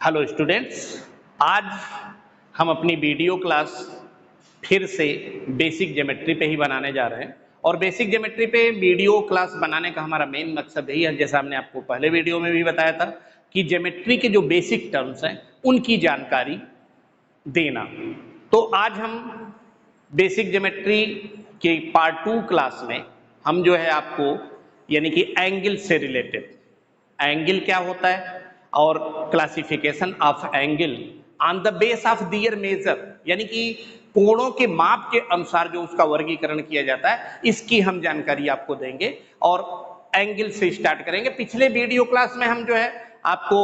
Hello students, आज हम अपनी वीडियो क्लास फिर से बेसिक ज्योमेट्री पे ही बनाने जा रहे हैं। और बेसिक ज्योमेट्री पे वीडियो क्लास बनाने का हमारा मेन मकसद यही है, जैसा हमने आपको पहले वीडियो में भी बताया था कि ज्योमेट्री के जो बेसिक टर्म्स हैं उनकी जानकारी देना। तो आज हम बेसिक ज्योमेट्री के पार्ट 2 क्लास में हम जो है आपको यानी कि एंगल से रिलेटेड, एंगल क्या होता है और classification of angle on the base of their measure, यानी कि कोणों के माप के अनुसार जो उसका वर्गीकरण किया जाता है, इसकी हम जानकारी आपको देंगे और एंगल से स्टार्ट करेंगे। पिछले वीडियो क्लास में हम जो है आपको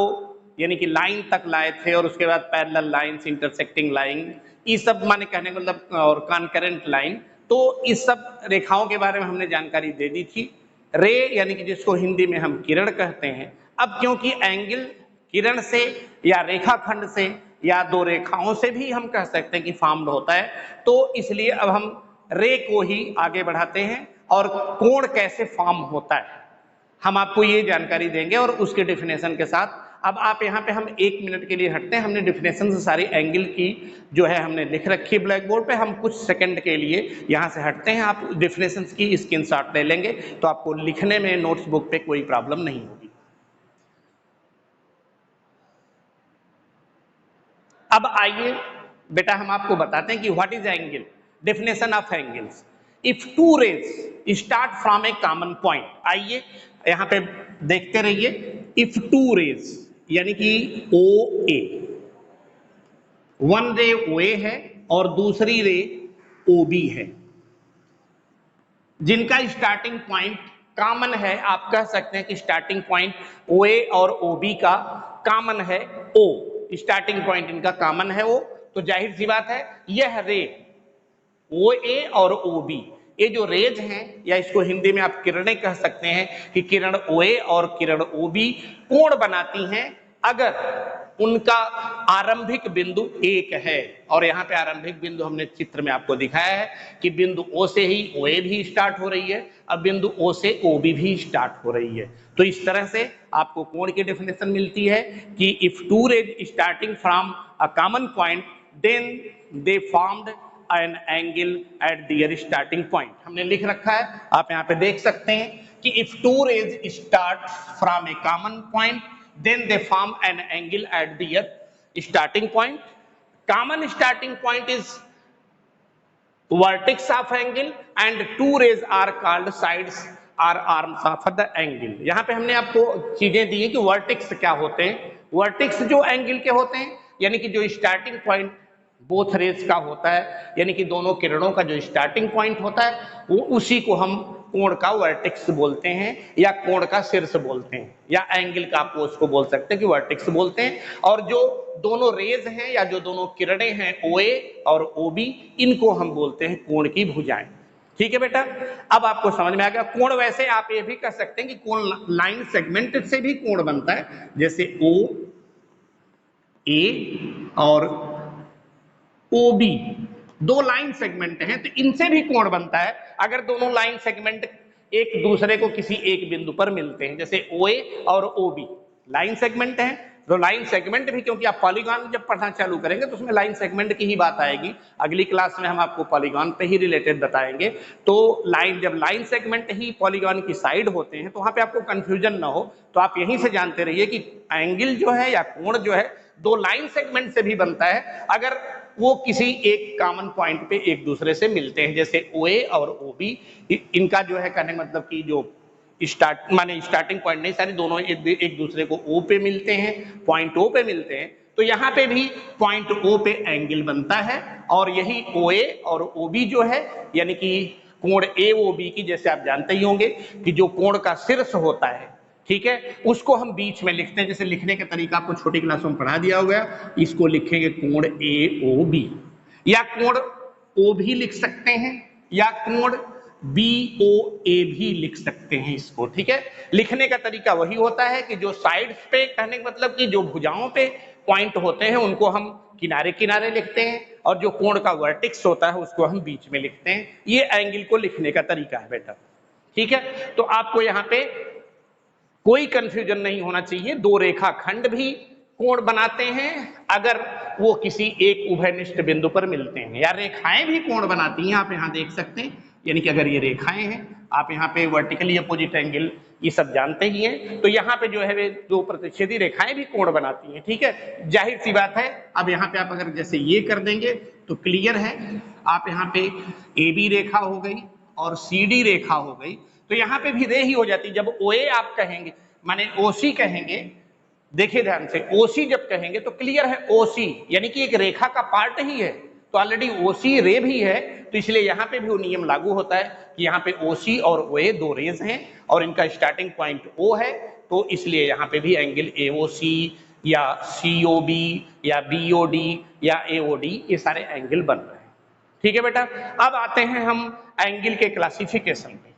यानी कि लाइन तक लाए थे और उसके बाद पैरेलल लाइंस, इंटरसेक्टिंग लाइन, ये सब माने कहने का मतलब, और कॉन्करेंट लाइन, तो इस सब रेखाओं के बारे में हमने जानकारी दे दी थी। रे यानी कि जिसको हिंदी में हम किरण कहते हैं। अब क्योंकि एंगल किरण से या रेखाखंड से या दो रेखाओं से भी हम कह सकते हैं कि फॉर्म्ड होता है, तो इसलिए अब हम रे को ही आगे बढ़ाते हैं और कोण कैसे फॉर्म होता है हम आपको ये जानकारी देंगे और उसके डिफिनेशन के साथ। अब आप यहाँ पे हम 1 मिनट के लिए हटते हैं। हमने डिफिनेशन से सारी एंगल की जो है हमने लिख रखी है ब्लैक बोर्ड पे। हम कुछ सेकंड के लिए यहाँ से हटते हैं। आप डिफिनेशन की स्क्रीनशॉट ले लेंगे तो आपको लिखने में नोट्स बुक पे कोई प्रॉब्लम नहीं होगी। अब आइए बेटा, हम आपको बताते हैं कि what is angle. Definition of angles, if two rays start from a common point. आइए यहाँ पे देखते रहिए। इफ टू रेज यानी कि ओ ए, वन रे ओ ए है और दूसरी रे ओ बी है, जिनका स्टार्टिंग पॉइंट कॉमन है। आप कह सकते हैं कि स्टार्टिंग पॉइंट ओ ए और ओ बी का कॉमन है ओ, स्टार्टिंग पॉइंट इनका कॉमन है ओ। तो जाहिर सी बात है यह रे ओ ए और ओ बी, ये जो रेज हैं, या इसको हिंदी में आप किरणें कह सकते हैं कि किरण ओ ए और किरण ओ बी कोण बनाती हैं अगर उनका आरंभिक बिंदु एक है। और यहाँ पे आरंभिक बिंदु हमने चित्र में आपको दिखाया है कि बिंदु ओ से ही ओ ए भी स्टार्ट हो रही है, अब बिंदु ओ से ओ बी भी स्टार्ट हो रही है। तो इस तरह से आपको कोण की डेफिनेशन मिलती है कि if two rays starting from a common point then they formed an angle at their starting point. हमने लिख रखा है, आप यहाँ पे देख सकते हैं कि if two rays start from a common point then they form an angle at their starting point. Common starting point is vertex of angle and two rays are called sides or arms of the angle. यहाँ पे हमने आपको चीजें दी है कि vertex क्या होते हैं। वर्टेक्स जो एंगल के होते हैं, यानी कि जो स्टार्टिंग पॉइंट बोथ रेज का होता है, यानी कि दोनों किरणों का जो स्टार्टिंग पॉइंट होता है, वो उसी को हम कोण का वर्टेक्स बोलते हैं या कोण का शीर्ष बोलते हैं, या एंगल का आप उसको बोल सकते हैं कि वर्टेक्स बोलते हैं। और जो दोनों रेज हैं या जो दोनों किरणें हैं ओ ए और ओ बी, इनको हम बोलते हैं कोण की भुजाएं। ठीक है बेटा, अब आपको समझ में आ गया। कोण वैसे आप ये भी कह सकते हैं कि कोण लाइन सेगमेंट से भी कोण बनता है, जैसे ओ ए और ओ बी दो लाइन सेगमेंट हैं, तो इनसे भी कोण बनता है अगर दोनों लाइन सेगमेंट एक दूसरे को किसी एक बिंदु पर मिलते हैं। जैसे ओ ए और ओ बी लाइन सेगमेंट हैं, तो लाइन सेगमेंट भी, क्योंकि आप पॉलीगॉन जब पढ़ना चालू करेंगे तो उसमें लाइन सेगमेंट की ही बात आएगी। अगली क्लास में हम आपको पॉलीगॉन पे ही रिलेटेड बताएंगे। तो लाइन, जब लाइन सेगमेंट ही पॉलीगॉन की साइड होते हैं तो वहां पे आपको कंफ्यूजन ना हो, तो आप यहीं से जानते रहिए कि एंगल जो है या कोण जो है दो लाइन सेगमेंट से भी बनता है अगर वो किसी एक कॉमन पॉइंट पे एक दूसरे से मिलते हैं। जैसे ओ ए और ओ बी, इनका जो है कहने मतलब कि जो स्टार्टिंग पॉइंट नहीं, सारी दोनों एक दूसरे को ओ पे मिलते हैं, पॉइंट ओ पे मिलते हैं, तो यहाँ पे भी पॉइंट ओ पे एंगल बनता है। और यही ओ ए और ओ बी जो है, यानी कि कोण ए ओ बी की, जैसे आप जानते ही होंगे कि जो कोण का शीर्ष होता है, ठीक है, उसको हम बीच में लिखते हैं। जैसे लिखने का तरीका आपको छोटी क्लासों में पढ़ा दिया होगा, इसको लिखेंगे कोण ए ओ बी, या कोण ओ भी लिख सकते हैं, या कोण बी ओ ए भी लिख सकते हैं इसको। ठीक है, लिखने का तरीका वही होता है कि जो साइड्स पे, कहने का मतलब कि जो भुजाओं पे पॉइंट होते हैं उनको हम किनारे किनारे लिखते हैं, और जो कोण का वर्टेक्स होता है उसको हम बीच में लिखते हैं। ये एंगल को लिखने का तरीका है बेटा। ठीक है, तो आपको यहाँ पे कोई कंफ्यूजन नहीं होना चाहिए। दो रेखा खंड भी कोण बनाते हैं अगर वो किसी एक उभयनिष्ठ बिंदु पर मिलते हैं, या रेखाएं भी कोण बनाती हैं, आप यहां देख सकते हैं। यानी कि अगर ये रेखाएं हैं, आप यहाँ पे वर्टिकली अपोजिट एंगल ये सब जानते ही हैं, तो यहाँ पे जो है वे दो प्रतिच्छेदी रेखाएं भी कोण बनाती हैं, ठीक है, जाहिर सी बात है। अब यहाँ पे आप अगर जैसे ये कर देंगे तो क्लियर है, आप यहाँ पे ए बी रेखा हो गई और सी डी रेखा हो गई, तो यहाँ पे भी रे ही हो जाती। जब ओ ए आप कहेंगे, माने ओ सी कहेंगे, देखिए ध्यान से, ओसी जब कहेंगे तो क्लियर है, ओसी यानी कि एक रेखा का पार्ट ही है, तो ऑलरेडी ओसी रे भी है, तो इसलिए यहां पे भी वो नियम लागू होता है कि यहाँ पे ओसी और ओए दो रेज हैं और इनका स्टार्टिंग पॉइंट ओ है, तो इसलिए यहाँ पे भी एंगल एओसी या सीओबी या बीओडी या एओडी ये सारे एंगल बन रहे हैं, ठीक है बेटा। अब आते हैं हम एंगल के क्लासिफिकेशन पे।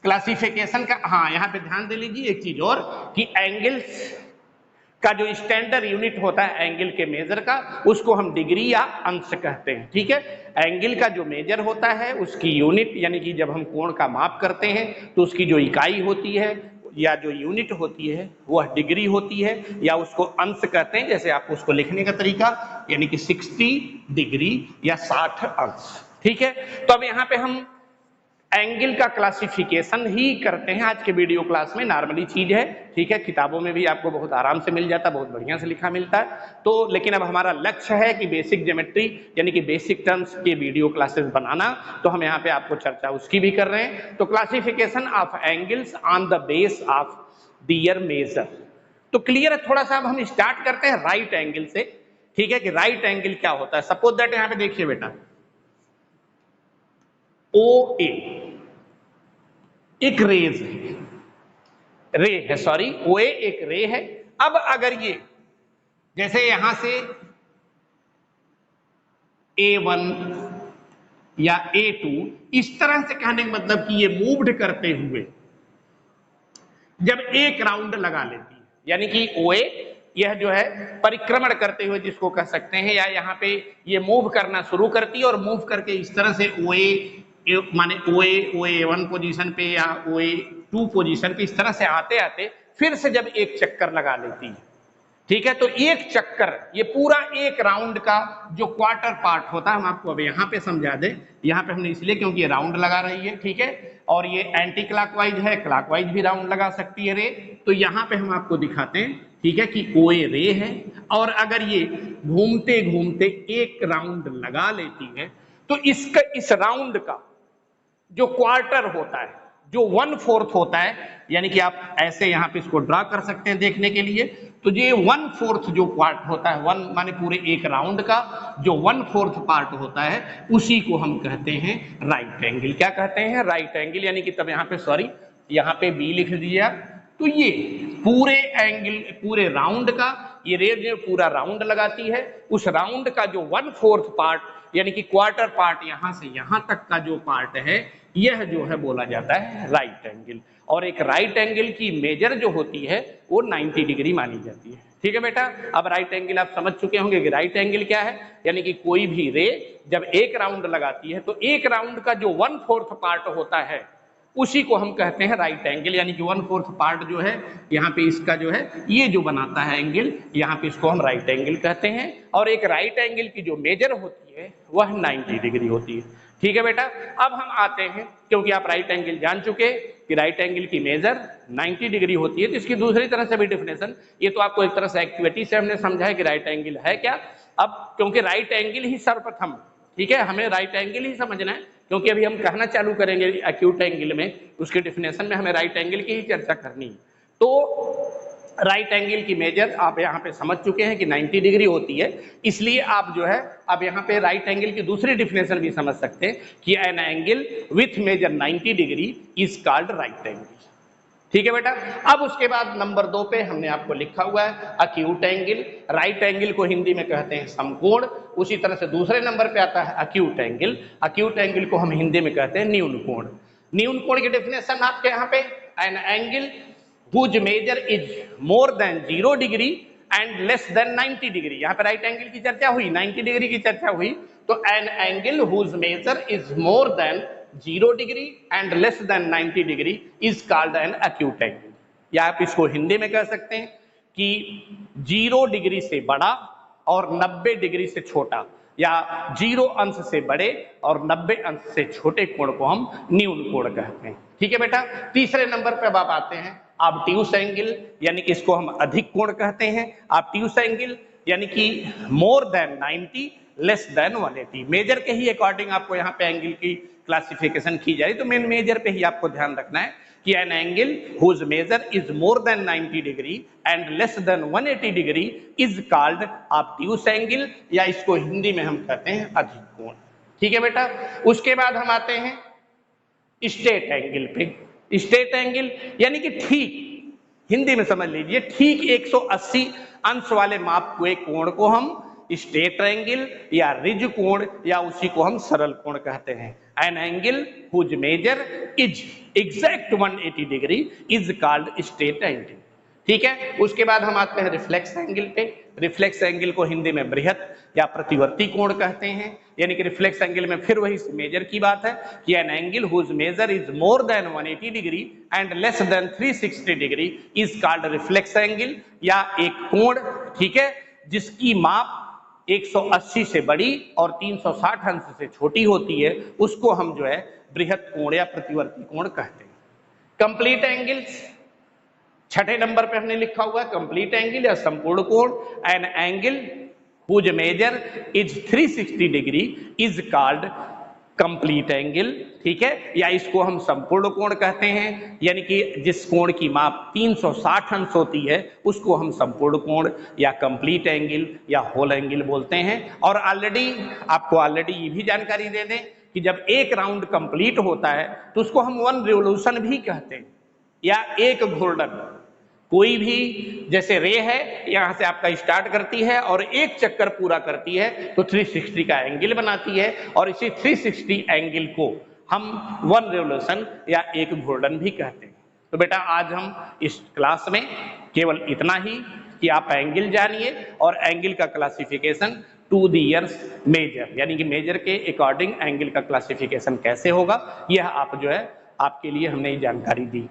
क्लासिफिकेशन का, हाँ यहाँ पे ध्यान दे लीजिए एक चीज और, कि एंगल्स का जो स्टैंडर्ड यूनिट होता है एंगल के मेजर का, उसको हम डिग्री या अंश कहते हैं, ठीक है। एंगल का जो मेजर होता है उसकी यूनिट, यानी कि जब हम कोण का माप करते हैं तो उसकी जो इकाई होती है या जो यूनिट होती है वह डिग्री होती है, या उसको अंश कहते हैं। जैसे आप उसको लिखने का तरीका, यानी कि 60 डिग्री या 60 अंश, ठीक है। तो अब यहाँ पे हम एंगल का क्लासिफिकेशन ही करते हैं आज के वीडियो क्लास में, नॉर्मली चीज है, ठीक है। किताबों में भी आपको बहुत आराम से मिल जाता है, बहुत बढ़िया से लिखा मिलता है। तो लेकिन अब हमारा लक्ष्य है कि बेसिक ज्योमेट्री यानी कि बेसिक टर्म्स के वीडियो क्लासेस बनाना, तो हम यहाँ पे आपको चर्चा उसकी भी कर रहे हैं। तो classification of angles on the base of their measure, तो क्लियर है। थोड़ा सा अब हम स्टार्ट करते हैं राइट एंगल से, ठीक है, कि राइट एंगल क्या होता है। सपोज दैट यहाँ पे देखिए बेटा, ओ ए एक रेज है, रे है, सॉरी, ओ ए एक रे है। अब अगर ये जैसे यहां से A1 या A2 इस तरह से कहने का मतलब कि ये मूव्ड करते हुए जब एक राउंड लगा लेती है, यानी कि ओ ए यह जो है परिक्रमण करते हुए जिसको कह सकते हैं, या यहाँ पे ये मूव करना शुरू करती है और मूव करके इस तरह से ओ ए माने OA1 पोजीशन पे या OA2 पोजीशन पे इस तरह से आते आते फिर से जब एक चक्कर लगा लेती है, ठीक है। तो एक चक्कर, ये पूरा एक राउंड का जो क्वार्टर पार्ट होता है, हम आपको अब यहाँ पे समझा दें। यहाँ पे हमने इसलिए क्योंकि ये राउंड लगा रही है, ठीक है, और ये एंटी क्लॉकवाइज है, क्लॉकवाइज भी राउंड लगा सकती है रे। तो यहाँ पे हम आपको दिखाते हैं, ठीक है, कि OA रे है, और अगर ये घूमते घूमते एक राउंड लगा लेती है तो इसका इस राउंड का जो क्वार्टर होता है, जो 1/4 होता है, यानी कि आप ऐसे यहाँ पे इसको ड्रा कर सकते हैं देखने के लिए, तो ये 1/4 जो पार्ट होता है, 1 माने पूरे एक राउंड का जो 1/4 पार्ट होता है, उसी को हम कहते हैं राइट एंगल। क्या कहते हैं? Right angle. यानी कि तब यहाँ पे सॉरी, यहाँ पे बी लिख दीजिए आप। तो ये पूरे एंगल, पूरे राउंड का, ये रेज जो पूरा राउंड लगाती है, उस राउंड का जो 1/4 पार्ट यानी कि क्वार्टर पार्ट, यहां से यहां तक का जो पार्ट है, यह जो है बोला जाता है राइट एंगल। और एक राइट एंगल की मेजर जो होती है वो 90 डिग्री मानी जाती है, ठीक है बेटा। अब राइट एंगल आप समझ चुके होंगे कि राइट एंगल क्या है। यानी कि कोई भी रे जब एक राउंड लगाती है तो एक राउंड का जो 1/4 पार्ट होता है उसी को हम कहते हैं राइट एंगल। यानी कि 1/4 पार्ट जो है यहाँ पे इसका जो है ये जो बनाता है एंगल, यहाँ पे इसको हम राइट एंगल कहते हैं। और एक राइट एंगल की जो मेजर होती है वह 90 डिग्री होती है, ठीक है बेटा। अब हम आते हैं, क्योंकि आप राइट एंगल जान चुके कि राइट एंगल की मेजर 90 डिग्री होती है, तो इसकी दूसरी तरह से भी डिफिनेशन, ये तो आपको एक तरह से एक्टिविटी से हमने समझा है कि राइट एंगल है क्या। अब क्योंकि राइट एंगल ही सर्वप्रथम, ठीक है, हमें राइट एंगल ही समझना है, क्योंकि अभी हम कहना चालू करेंगे एक्यूट एंगल में, उसके डिफिनेशन में हमें राइट एंगल की ही चर्चा करनी है। तो राइट एंगल की मेजर आप यहाँ पे समझ चुके हैं कि 90 डिग्री होती है, इसलिए आप जो है अब यहाँ पे राइट एंगल की दूसरी डिफिनेशन भी समझ सकते हैं कि an angle with measure 90 degree is called right angle, ठीक है बेटा। अब उसके बाद नंबर 2 पे हमने आपको लिखा हुआ है अक्यूट एंगल। राइट एंगल को हिंदी में कहते हैं समकोण। उसी तरह से दूसरे नंबर पे आता है अक्यूट एंगल। अक्यूट एंगल को हम हिंदी में कहते हैं न्यून कोण। न्यून कोण की डेफिनेशन आपके यहाँ पे, an angle whose measure is more than 0 degree and less than 90 degree. यहाँ पे राइट एंगल की चर्चा हुई, 90 डिग्री की चर्चा हुई, तो an angle whose measure is more than 0 degree and less than 90 degree is called an acute angle। या आप इसको हिंदी में कह सकते हैं कि 0 डिग्री से बड़ा और 90 डिग्री से छोटा, या 0 अंश से बड़े और 90 अंश से छोटे कोण को हम न्यून कोण कहते हैं। ठीक है बेटा। तीसरे नंबर पे अब आप आते हैं ऑब्ट्यूस एंगल, यानी कि इसको हम अधिक कोण कहते हैं। ऑब्ट्यूस एंगल यानी कि more than 90 less than 180। Measure के ही अकॉर्डिंग आपको यहाँ पे एंगल की क्लासिफिकेशन की जाए, तो मेन मेजर पे ही आपको ध्यान रखना है कि an angle whose measure is more than 90 degree and less than 180 degree is called obtuse angle, या इसको हिंदी में हम कहते हैं अधिक कोण। ठीक है बेटा। उसके बाद हम आते हैं स्ट्रेट एंगल पे। स्ट्रेट एंगल यानी कि ठीक, हिंदी में समझ लीजिए, ठीक 180 अंश वाले माप हुए कोण को हम स्ट्रेट एंगल या रिज कोण या उसी को हम सरल कोण कहते हैं। An angle whose measure is exact 180 degree is called straight angle. ठीक है। उसके बाद हम आते हैं रिफ्लेक्स एंगल पे। रिफ्लेक्स एंगल को हिंदी में बृहत या प्रतिवर्ती कोण कहते हैं, यानी कि रिफ्लेक्स एंगल में फिर वही मेजर की बात है कि an angle whose measure is more than 180 degree and less than 360 degree is called reflex angle, या एक कोण, ठीक है, जिसकी माप 180 से बड़ी और 360 अंश से छोटी होती है, उसको हम जो है बृहत कोण या प्रतिवर्ती कोण कहते हैं। कंप्लीट एंगल्स छठे नंबर पे हमने लिखा हुआ है कंप्लीट एंगल या संपूर्ण कोण। An angle whose measure is 360 degree is called complete angle. ठीक है। या इसको हम संपूर्ण कोण कहते हैं, यानी कि जिस कोण की माप 360 अंश होती है उसको हम संपूर्ण कोण या कंप्लीट एंगल या होल एंगल बोलते हैं। और आपको ये भी जानकारी दे दें कि जब एक राउंड कंप्लीट होता है तो उसको हम 1 रिवोल्यूशन भी कहते हैं, या एक घूर्णन। कोई भी जैसे रे है, यहां से आपका स्टार्ट करती है और एक चक्कर पूरा करती है तो 360 का एंगल बनाती है, और इसी 360 एंगल को हम 1 रिवोल्यूशन या एक घूर्णन भी कहते हैं। तो बेटा आज हम इस क्लास में केवल इतना ही कि आप एंगल जानिए और एंगल का classification to the years measure, यानी कि मेजर के अकॉर्डिंग एंगल का क्लासिफिकेशन कैसे होगा, यह आप जो है आपके लिए हमने ये जानकारी दी।